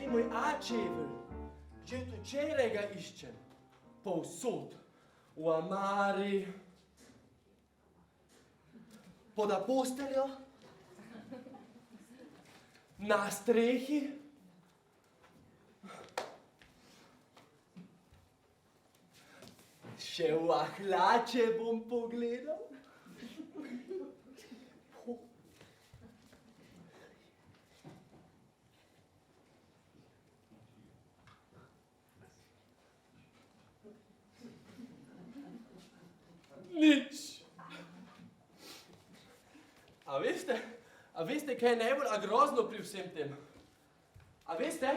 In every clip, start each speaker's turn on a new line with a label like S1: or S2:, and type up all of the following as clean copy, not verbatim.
S1: ti moj ačevelj, že od včeraj ga iščem, povsod, v amari, pod posteljo, na strehi, še v hlače bom pogledal. Nič. A veste, kaj je najbolj grozno pri vsem tem? A veste,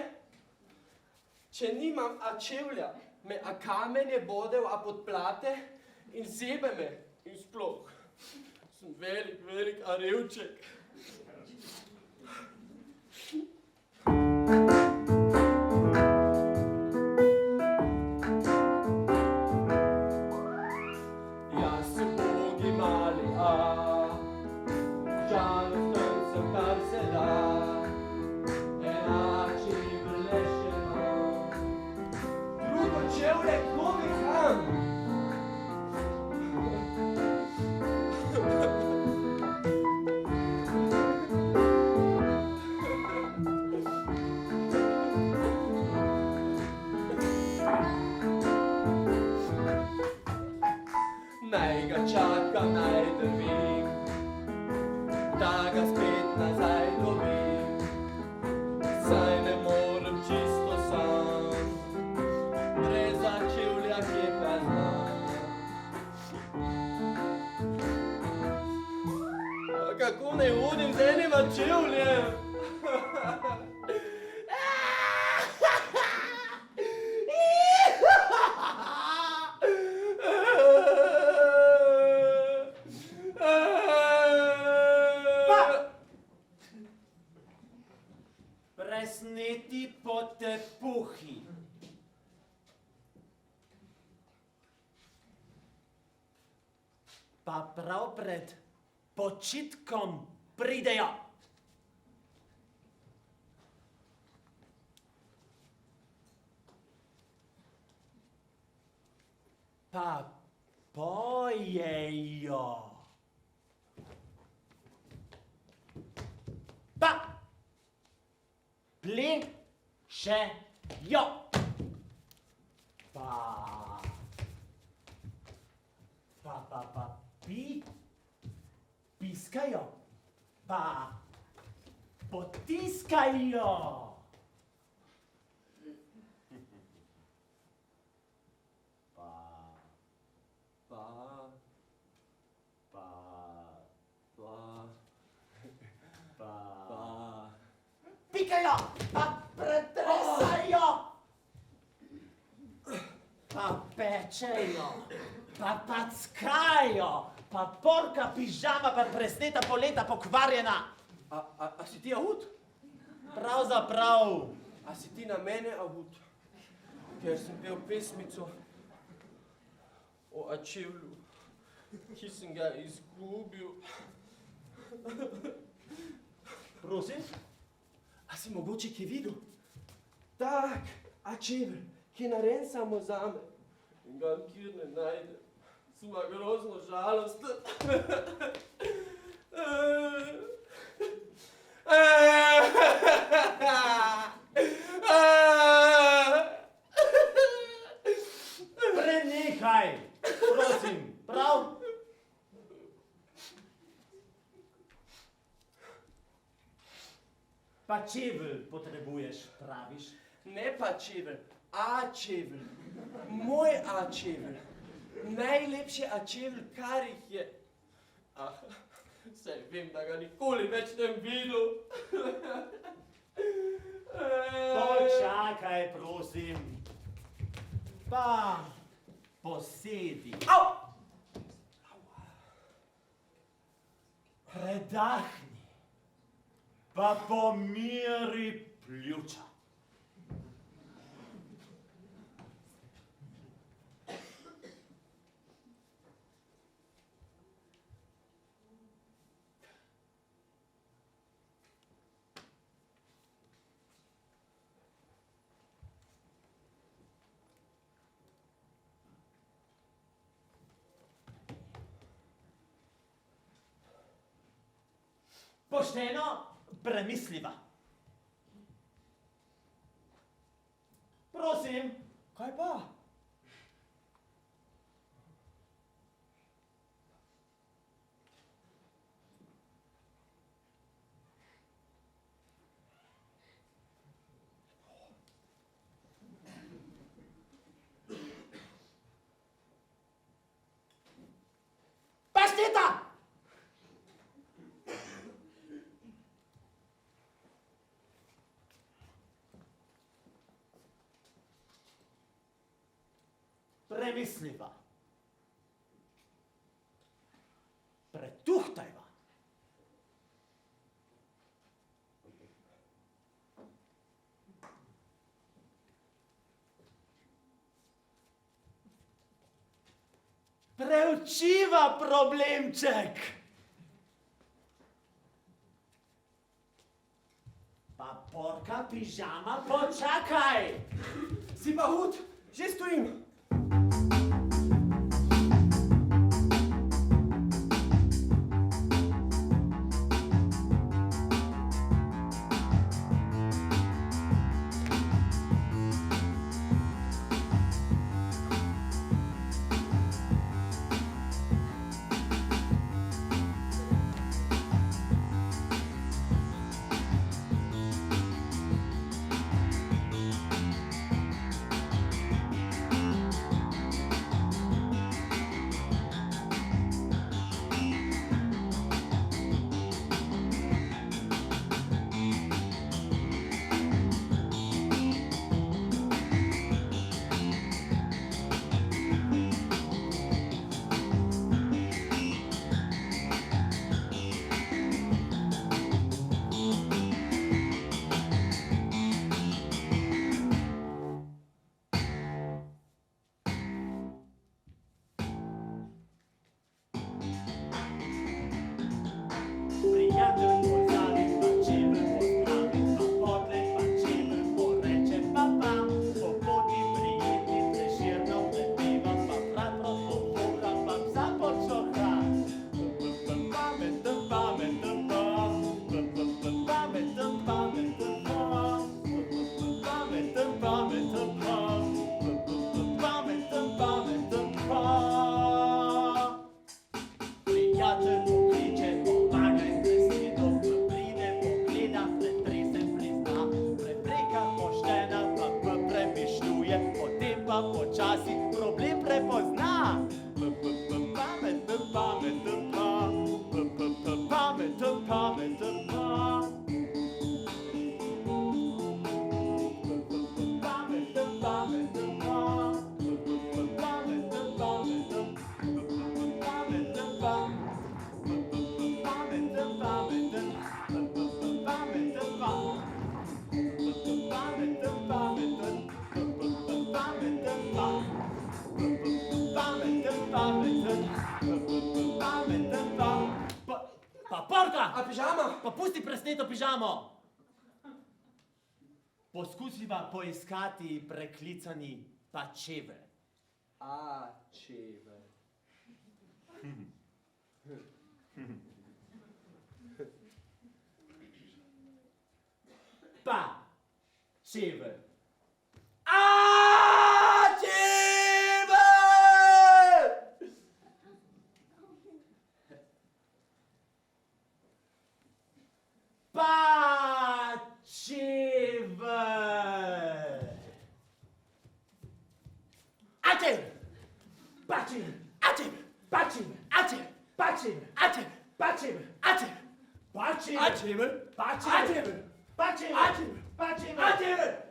S1: če nimam čevlja, me kamenje bodev podplate in zebe me in sploh. Sem velik revček. Naj ga čakam, naj drvim, da ga spet nazaj dobim, saj ne morem čisto sam, brez čevlja, ki pa znam. Kako naj hodim z enim čevljem?
S2: Presneti po tepuhi. Pa prav pred počitkom pridejo. Pa pojejo. Pa plešejo. Piskajo. Pa potiskajo. Pikajo, pa pretresajo, pa pečejo, pa packajo, pa porka pižama, pa presneta poleta pokvarjena.
S1: A si ti ahut?
S2: Pravzaprav.
S1: A si ti na mene ahut? Ker sem pel pesmico o čevlju, ki sem ga izgubil.
S2: Prosim?
S1: A si mogoče ki videl? Tak čevelj, ki je narejen samo zame. In ga nikjer ne najdem. Sem grozno žalosten.
S2: Prenehaj, prosim, prav? Pa čevelj potrebuješ, praviš?
S1: Ne pa čevelj, čevelj. Moj čevelj. Najlepši čevelj, kar jih je. Saj vem, da ga nikoli več ne videl.
S2: Počakaj, prosim. Pa posedi. Predahni. Pa pomiri pljuča. Pošteno premisliva. Prosim,
S1: Kaj pa?
S2: pašteta! Premisliva. Pretuhtajva. Preučiva problemček. Pa porka, pižama, počakaj.
S1: Si pa hud, že stojim.
S2: Počasi problem prepozna. Pameten, pameten pa. Pameten, pameten pa. Pameten, pameten pa. Pameten, pameten. Pameten pa. Pameten, pameten. Pameten pa. Pameten, pameten. Pa porka!
S1: A pižama?
S2: Pa pusti presneto pižamo! Poskusiva poiskati preklicani pačevelj.
S1: A, čevelj.
S2: Pa, čevelj.
S1: A, čevelj!
S2: Pačevelj. Ačevelj. Pačevelj. Ačevelj. Pačevelj. Ačevelj. Pačevelj. Ačevelj. Pačevelj. Ačevelj. Pačevelj.
S1: Ačevelj.
S2: Pačevelj.
S1: Ačevelj.
S2: Pačevelj.
S1: Ačevelj.
S2: Pačevelj.
S1: Ačevelj.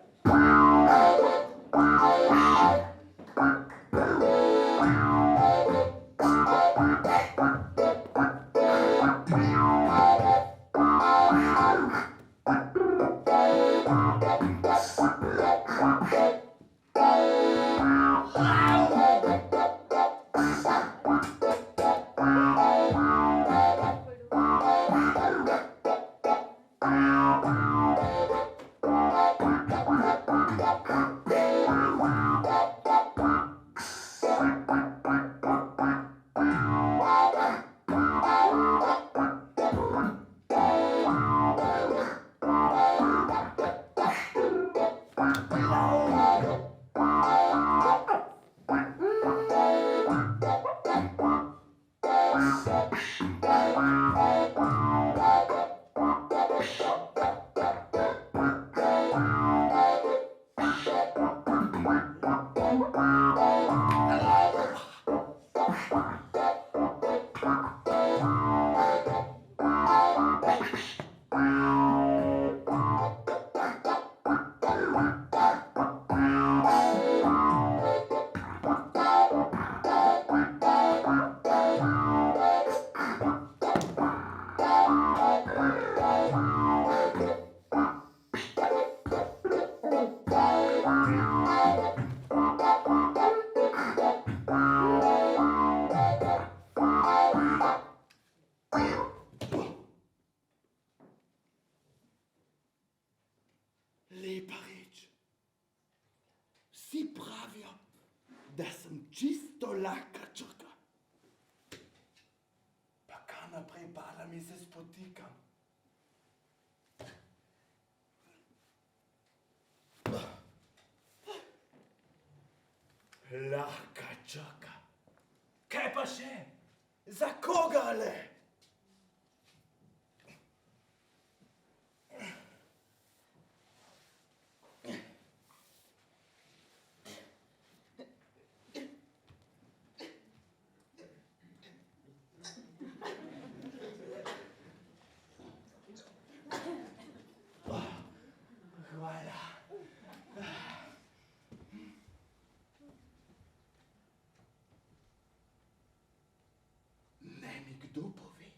S3: Leparić, si pravio, da sam čisto laka črka. Pa kaj naprej bala mi se spotikam. Laka črka. Kaj pa še? Za koga le? Hvala. Naj mi kdo pove,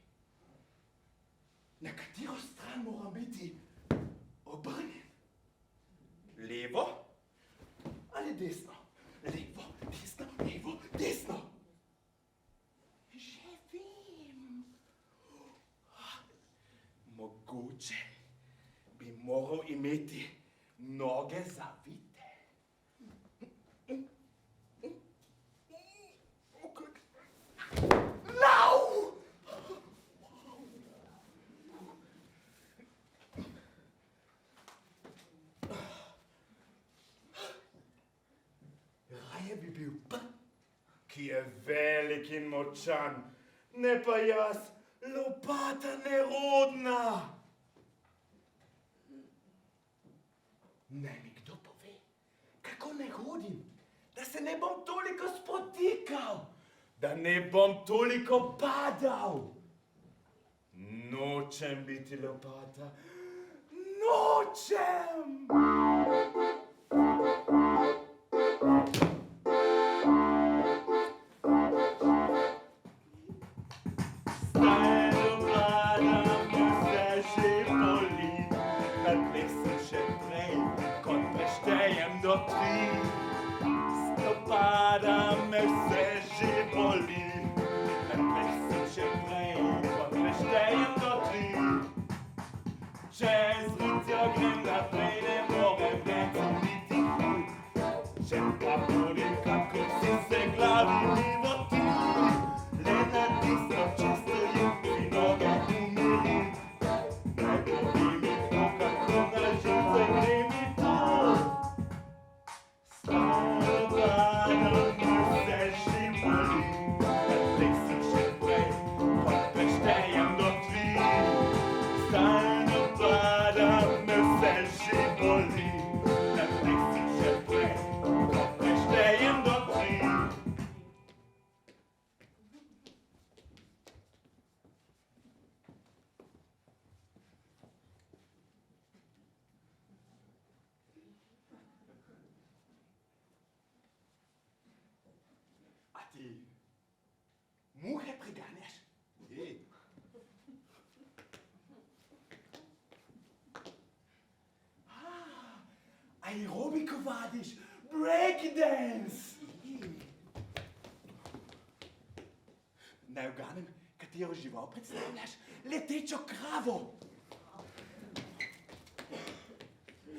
S3: na katero stran moram biti obrnjen? Levo ali desno? Levo, desno, levo, desno. Že vem. Mogoče bi moral imeti noge zavite. Lau! Raje bi bil P, ki je velik in močan, ne pa jaz, lopata nerodna. Naj mi kdo pove, kako naj hodim, da se ne bom toliko spotikal, da ne bom toliko padal. Nočem biti lopata, nočem! Stopada me vse že boli, na tleh sem še prej, kot preštejem do 3. Čez ulico grem naprej, ne morem več niti chuj, če pa hodim, kako si se glavi mimo ti, le na tisto, če stojim, pri noge umirim, naj povi mi kdo, kako na živce gre mi to. Muhe preganjaš? Aerobiko vadiš, breakdance! Naj uganem, katero žival predstavljaš? Letečo kravo!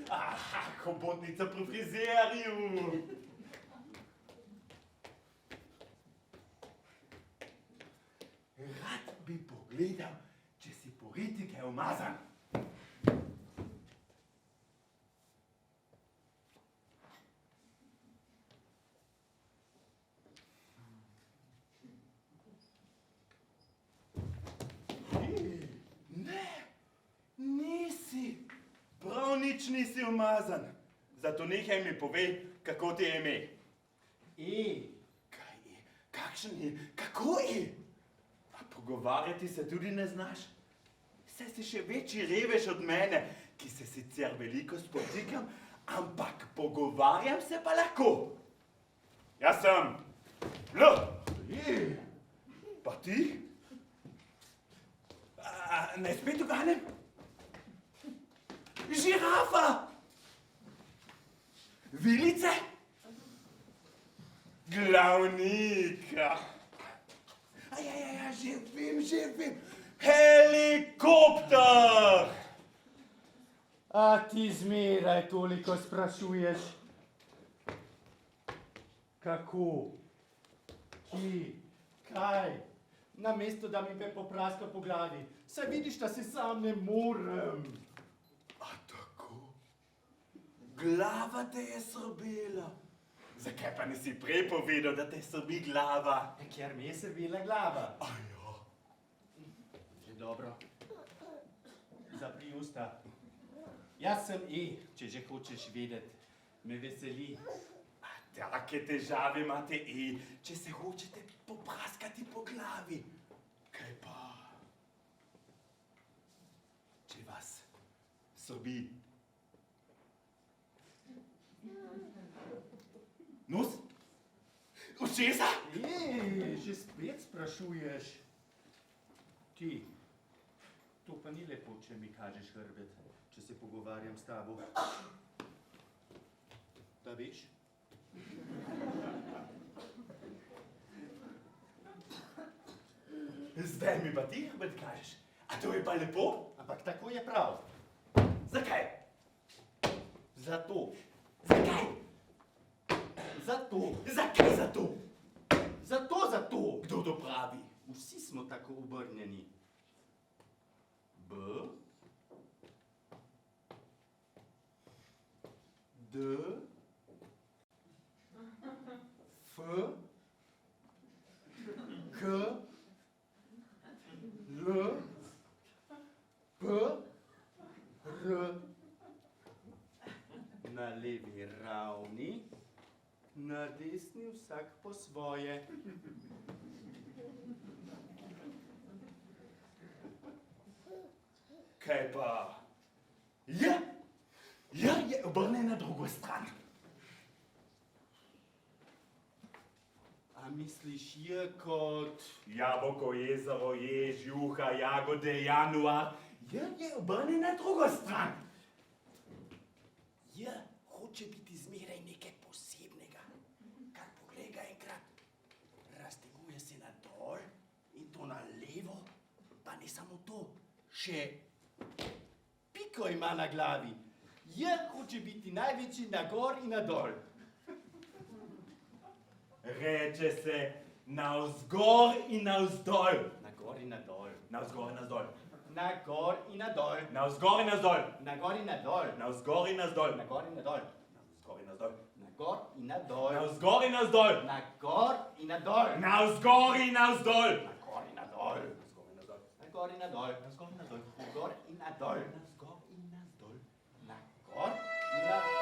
S3: Aha, hobotnica pri frizerju! Rad bi pogledal, če si politike umazan. nič nisi umazan. Zato nehaj mi povej, kako ti je ime. Kaj je? Kakšen je? Kako je? A pogovarjati se tudi ne znaš? Saj si še večji revež od mene, ki se sicer veliko spotikam, ampak pogovarjam se pa lahko. Jaz sem L. Pa ti? Naj spet uganem? Žirafa! Vilice? Glavnika. Ja, že vem. Helikopter!
S2: A ti zmeraj toliko sprašuješ. Kako? Ki? Kaj? Namesto da mi me popraska po glavi. Saj vidiš, da si sam ne morem.
S3: A tako? Glava te je srbela. Zakaj pa nisi prej povedal, da te srbi glava?
S2: Ker mi je srbela glava.
S3: Ja.
S2: Dobro. Zapri usta. Jaz sem če že hočeš vedeti. Me veseli.
S3: Take težave imate če se hočete popraskati po glavi. Kaj pa? Če vas srbi nos? Ušesa?
S2: Že spet sprašuješ. Ti, to pa ni lepo, če mi kažeš hrbet, če se pogovarjam s tabo. Da veš?
S3: Zdaj mi pa ti hrbet kažeš. A to je pa lepo?
S2: Ampak tako je prav.
S3: Zakaj?
S2: Zato.
S3: Zakaj?
S2: Zato.
S3: Zakaj zato?
S2: Zato.
S3: Kdo to pravi?
S2: Vsi smo tako obrnjeni. B. D. F. K. L. P. R. Na levi ravni, na desni vsak po svoje.
S3: Kaj pa? Ja, je obrnen na drugo stran.
S2: A misliš je kot...
S3: Jabolko, jezero, jež, juha, jagode, januar. Je obrnen na drugo stran.
S2: Hoče biti zmeraj nekaj posebnega. Kar pogleda enkrat, razteguje se na dol in to na levo, pa ne samo to, še piko ima na glavi. Hoče biti največji na gor in na dol.
S3: Reče se navzgor in navzdol.
S2: Na gor in na dol.
S3: Navzgor in navzdol.
S2: Na gor in na dol.
S3: Navzgor in navzdol.
S2: Na gor in na dol.
S3: Navzgor in navzdol.
S2: Na gor in na dol.
S3: Navzgor in navzdol.
S2: Na gor in na dol.
S3: Navzgor in navzdol.
S2: Na gor in na dol.
S3: Navzgor in navzdol.
S2: Na gor in na dol. Na gor in na dol.
S3: Navzgor in navzdol.
S2: Na gor in na dol.
S3: Navzgor in navzdol.
S2: Na gor in na dol.
S4: Yes,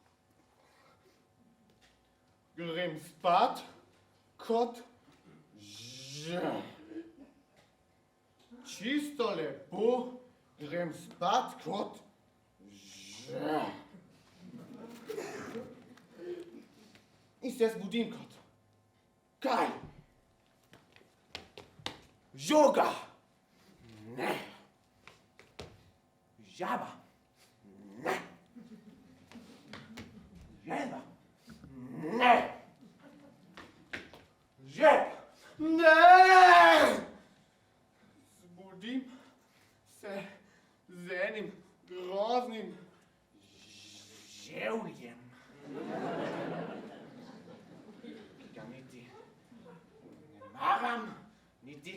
S3: grem spat kot že. Čisto lepo grem spat kot že. In se zbudim kot kaj? Žoga. Ne. Žaba. Ne. Žeba. Ne. Žeb. Ne. Zbudim se z enim groznim ževljem. Ga niti ne maram, niti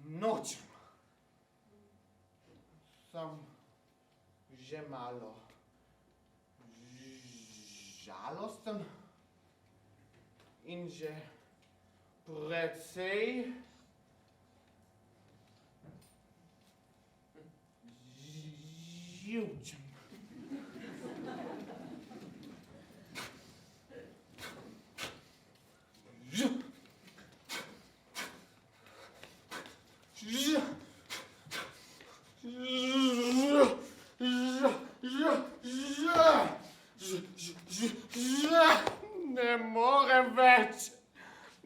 S3: nočem. Sem že malo žalosten in že precej živčen. Ne morem več,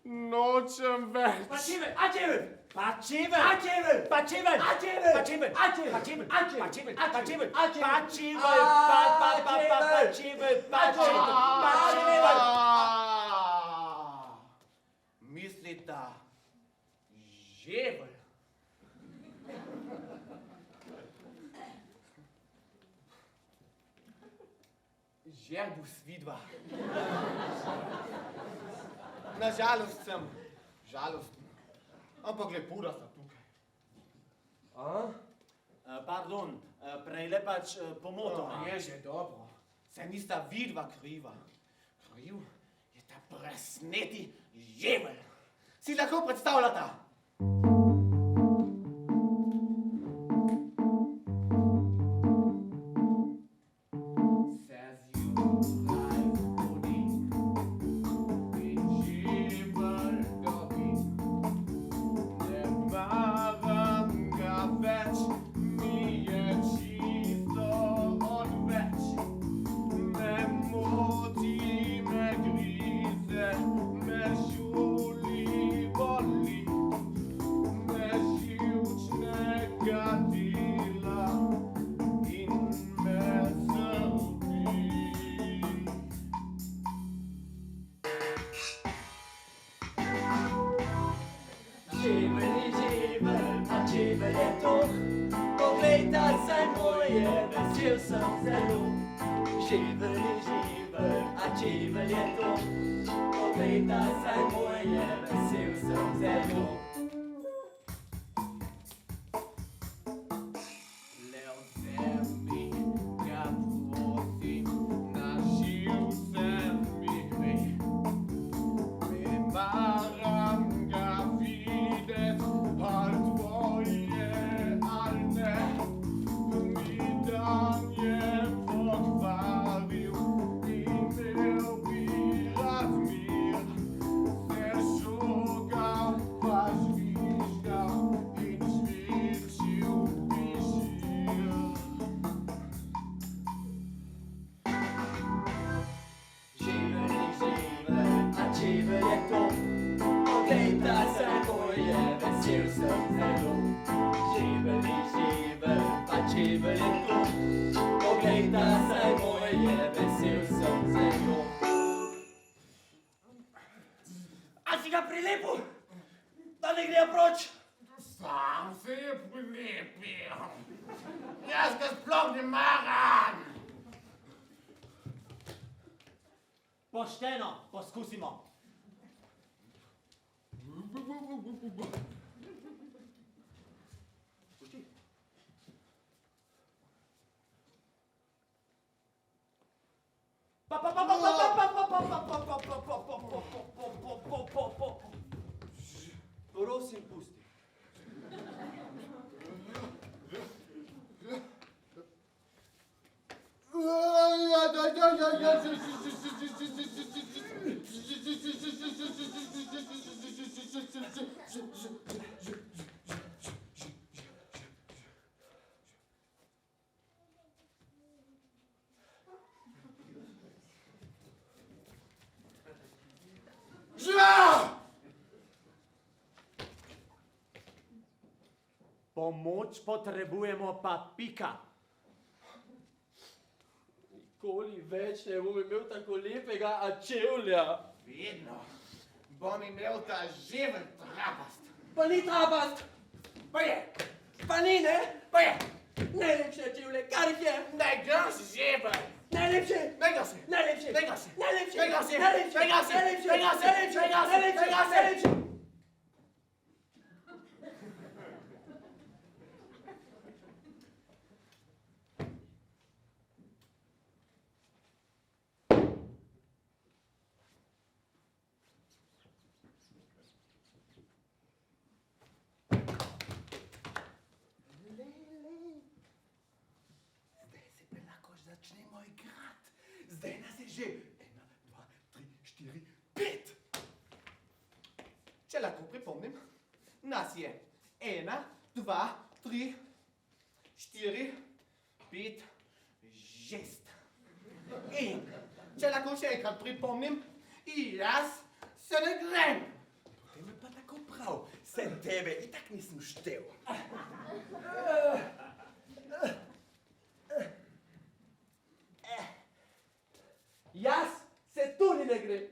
S3: nočem več.
S2: Pačivel, Ačevel! Pačivel!
S3: Ačevel!
S2: Pačivel!
S3: Ačevel!
S2: Pačivel!
S3: Ačevel!
S2: Pačivel!
S3: Ačevel!
S2: Pačivel!
S3: Pačivel! Mislita ževelj. Žerbus vidva. Nažalost sem žalosten, ampak lepo, da sta tukaj.
S2: Pardon, prejle pač pomotoma.
S3: Je že dobro, se nista vidva kriva. Kriv je ta presneti ževelj. Si lahko predstavljata?
S1: Pačivel je to, poglejta se moje, vesel sem zelo. Živel je živel, a čivel je to, poglejta se moje, vesel sem zelo.
S3: Le vzemi ga prosim, na živce mi gre. Ne maram ga videt, al tvoje, al ne. Mi dan je pokvaril, imel bi rad mir. Se žogal pa žvižgal in žvižil bi žir.
S1: Živel je živel, a čivel je to, poglejta se moje, vesel sem zelo. Živel je živel, a čivel je to, poglejta se moje, vesel sem zelo.
S2: A si ga prilepil, da ne gre proč?
S3: Sam se je prilepil. Jaz ga sploh ne maram.
S2: Pošteno, poskusimo.
S1: Prosim, pusti.
S3: Pomoč potrebujemo pa pika.
S1: Nikoli več ne bom imel tako lepega čevlja.
S2: Vedno bom imel ta živen trapast.
S1: Pa ni trapast,
S2: Pa je,
S1: pa ni, ne?
S2: pa je,
S1: Najlepše čevlje, kar jih je.
S2: najglas živen.
S1: Najlepše,
S2: Mega si,
S1: najlepše,
S2: mega si,
S1: najlepše,
S2: mega si,
S1: najlepše,
S2: mega si,
S1: najlepše,
S2: mega si,
S1: najlepše,
S2: mega si,
S1: najlepše,
S2: mega si.
S1: najlepše.
S2: Zdaj se pa lahko začnemo igrati. Zdaj nas je že 1, 2, 3, 4, 5. Če lahko pripomnim, nas je 1, 2, 3, 4, 5, 6. In če lahko še enkrat pripomnim, jaz se ne grem. Potem je pa tako prav, sem tebe itak nisem štel.
S1: Jaz se tudi ne grem.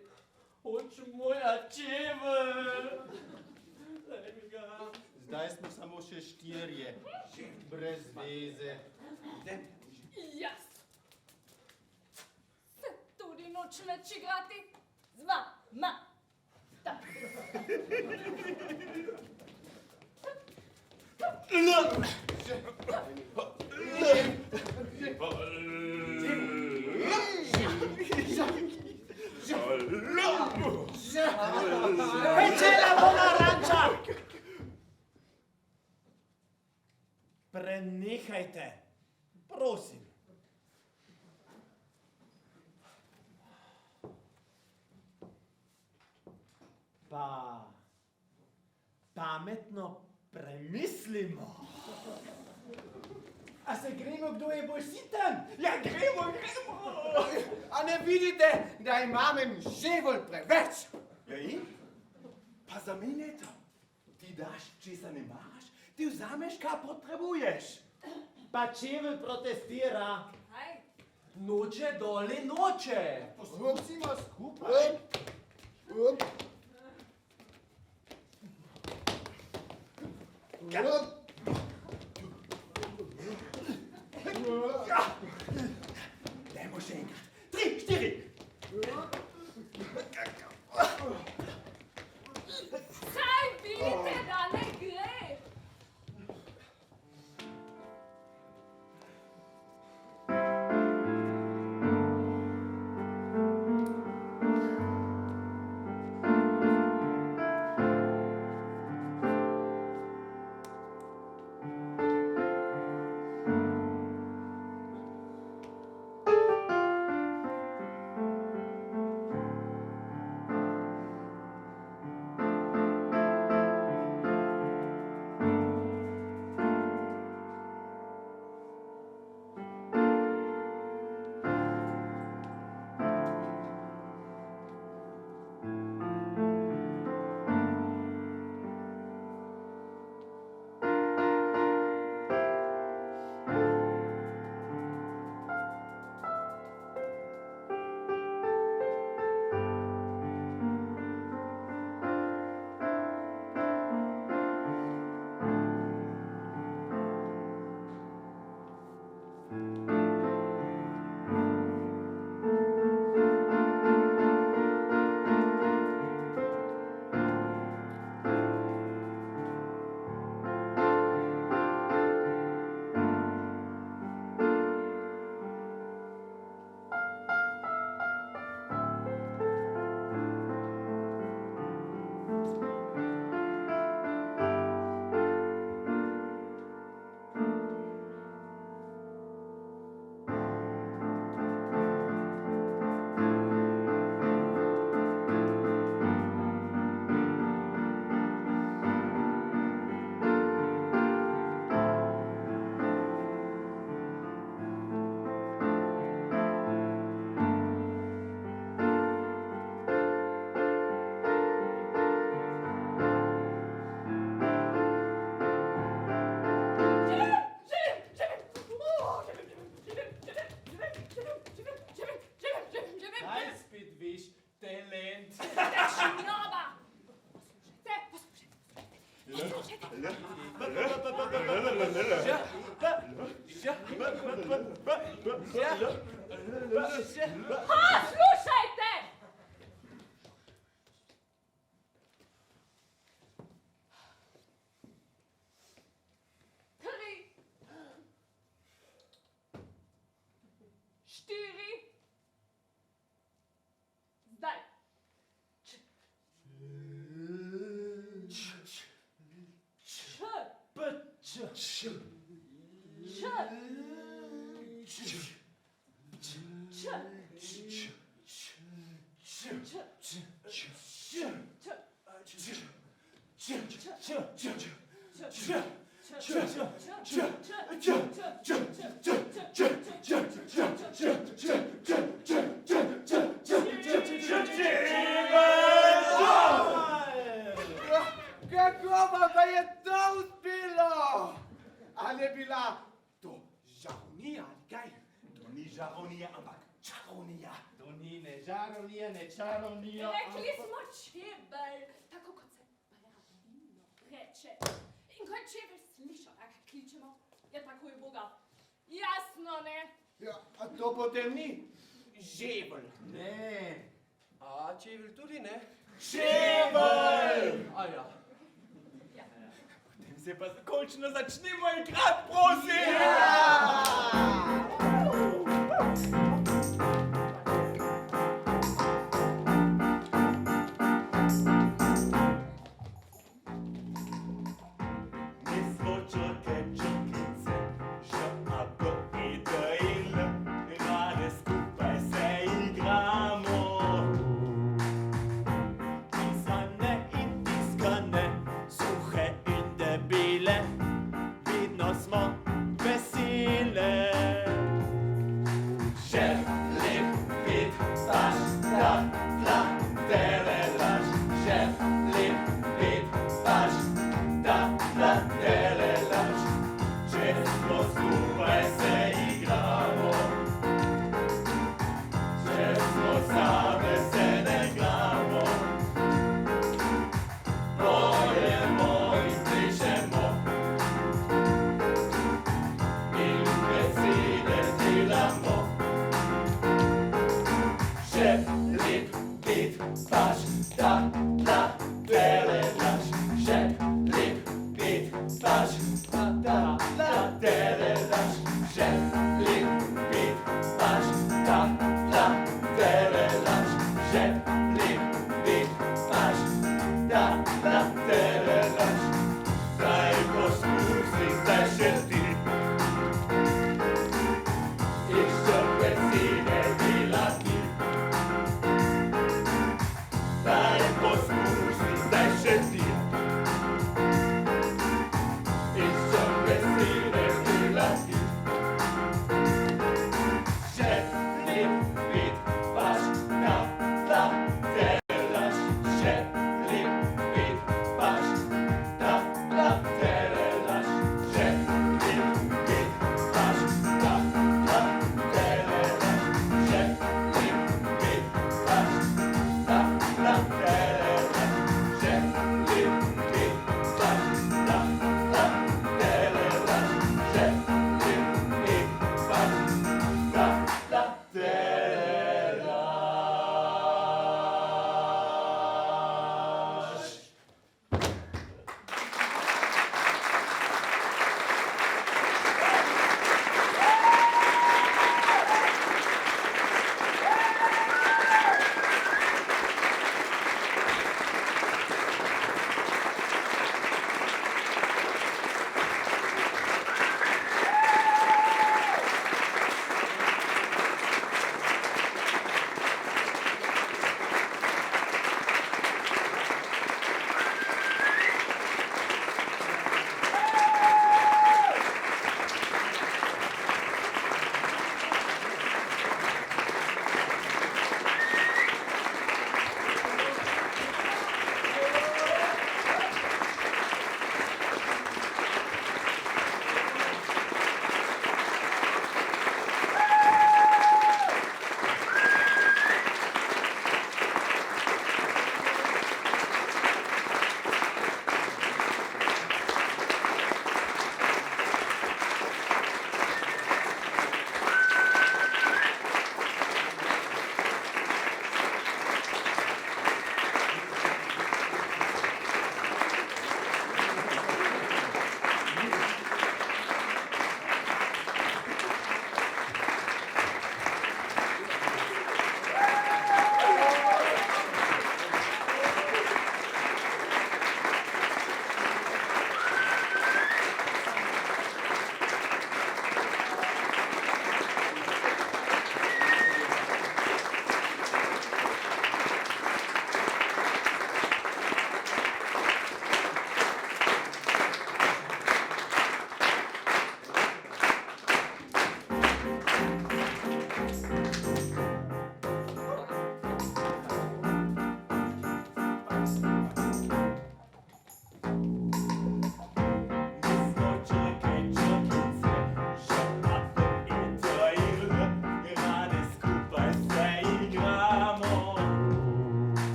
S1: Hočem moja čevelj. Daj mi ga.
S2: Zdaj smo samo še 4, brez veze.
S4: Jaz se tudi nočem več igrati z vama. Tak.
S3: Pečena pomaranča! Prenehajte, prosim. Pa pametno premislimo.
S2: A se gremo, kdo je bolj siten?
S3: Ja, gremo, gremo!
S2: A ne vidite, da imam en ževelj preveč? Ja in? Pa za mene je to. Ti daš, česa ne maraš, ti vzameš, kar potrebuješ.
S3: Pa čevelj protestira.
S4: Kaj?
S1: Noče dole noče.
S2: Poslušajmo skupaj. Dajmo še enkrat. 3, 4.
S4: Saj vidite, da ne gre.
S3: Aj spet veš, talent.
S4: Šnoba! Poslušajte. Poslušajte! Tri. Štiri. Zdaj.
S2: Kako vam pa je to uspelo? Ali je bila to žaronija ali kaj?
S3: To ni žaronija, ampak čarovnija.
S5: To ni ne žarovnija, ne čarovnija.
S4: Rekli smo čebel, tako kot se pravilno reče. In ko je čebel slišal, da ga kličemo, je takoj bogal. Jasno, ne?
S2: Ja, a to potem ni žebelj.
S5: Ne.
S1: A čevelj tudi ne?
S3: Čebel!
S1: A ja.
S4: Ja.
S3: Potem se pa končno začnimo igrati, prosim! Mi smo črke, črkice, ž, a, b, e, d, i, l. Rade skupaj se igramo. Pisane in tiskane, suhe in debile, vidno smo vesele. Želim bit baš ta, tla, telelaš. Želim bit baš ta, tla, telelaš. Če smo skupaj se igramo, če smo same se ne gramo. Pojemo in pišemo in besede delamo. Želim bit baš ta, tla, telelaš. Želim bit baš ta, tla, telelaš. Želim bit baš ta, tla, telelaš. Želim bit baš ta, tla, telelaš. Zdaj poskusi, zdaj še ti. Išče besede delati.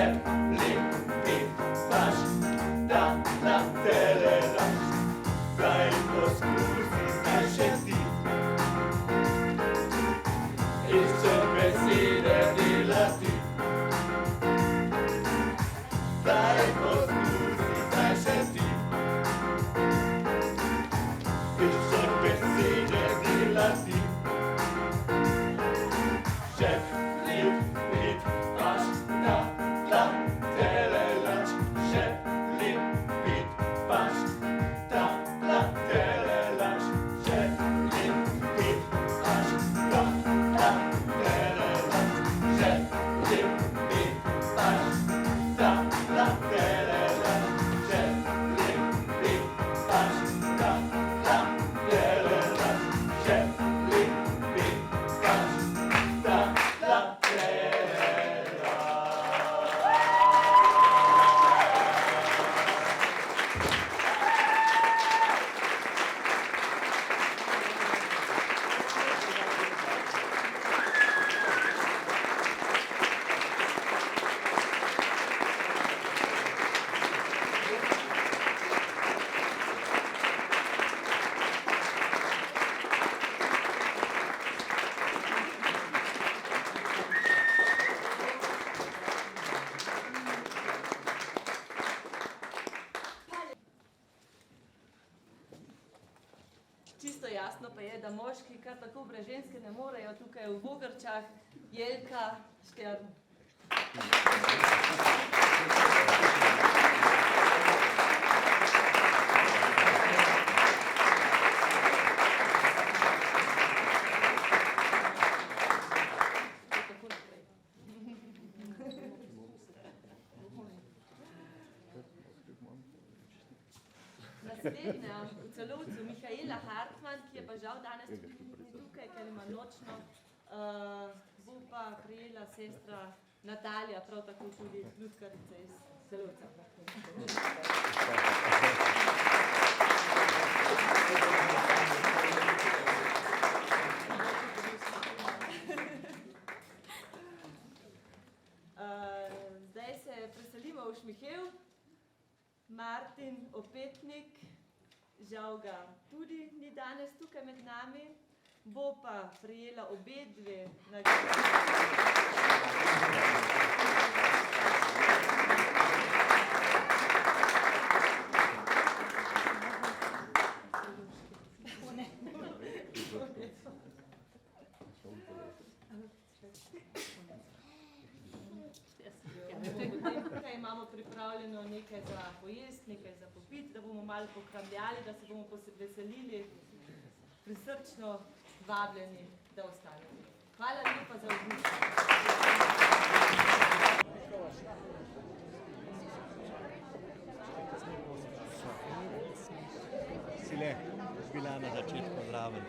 S3: šef, lep, pet, paš, da, la, tele, laš. Daj poskusi, zdaj še ti. Iščem besede delati. Daj poskusi, zdaj še ti. Iščem besede delati. Šef, lep, pet, paš, da, la, tele, lač. Šef, lep, pet, paš, da, la, tele, lač. Šef, lep, pet, paš, da, la, tele, lač. Šef, lep, pet, paš, da, la, tele, lač. Šef, lep, pet, paš, da, la, tele, lač. Šef, lep, pet, paš, da, la, tele,
S6: Čisto jasno pa je, da moški kar tako brez ženske ne morejo tukaj v Vogrčah. Jelka Štern. Tako naprej. Naslednja v Celovcu, Mihaela Hartmann, ki je pa žal danes tudi ni tukaj, ker ima nočno, bo pa prijela sestra Natalija, prav tako tudi lutkarica iz Celovca. Zdaj se preselimo v Šmihelj. Martin Opetnik, žal ga tudi ni danes tukaj med nami, bo pa prejela obe dve Tukaj imamo pripravljeno nekaj za pojest, nekaj za popit, da bomo malo pokramljali, da se bomo veselili, prisrčno vabljeni, da ostanete. Hvala lepa za obisk.
S7: Si le bila na začetku zraven.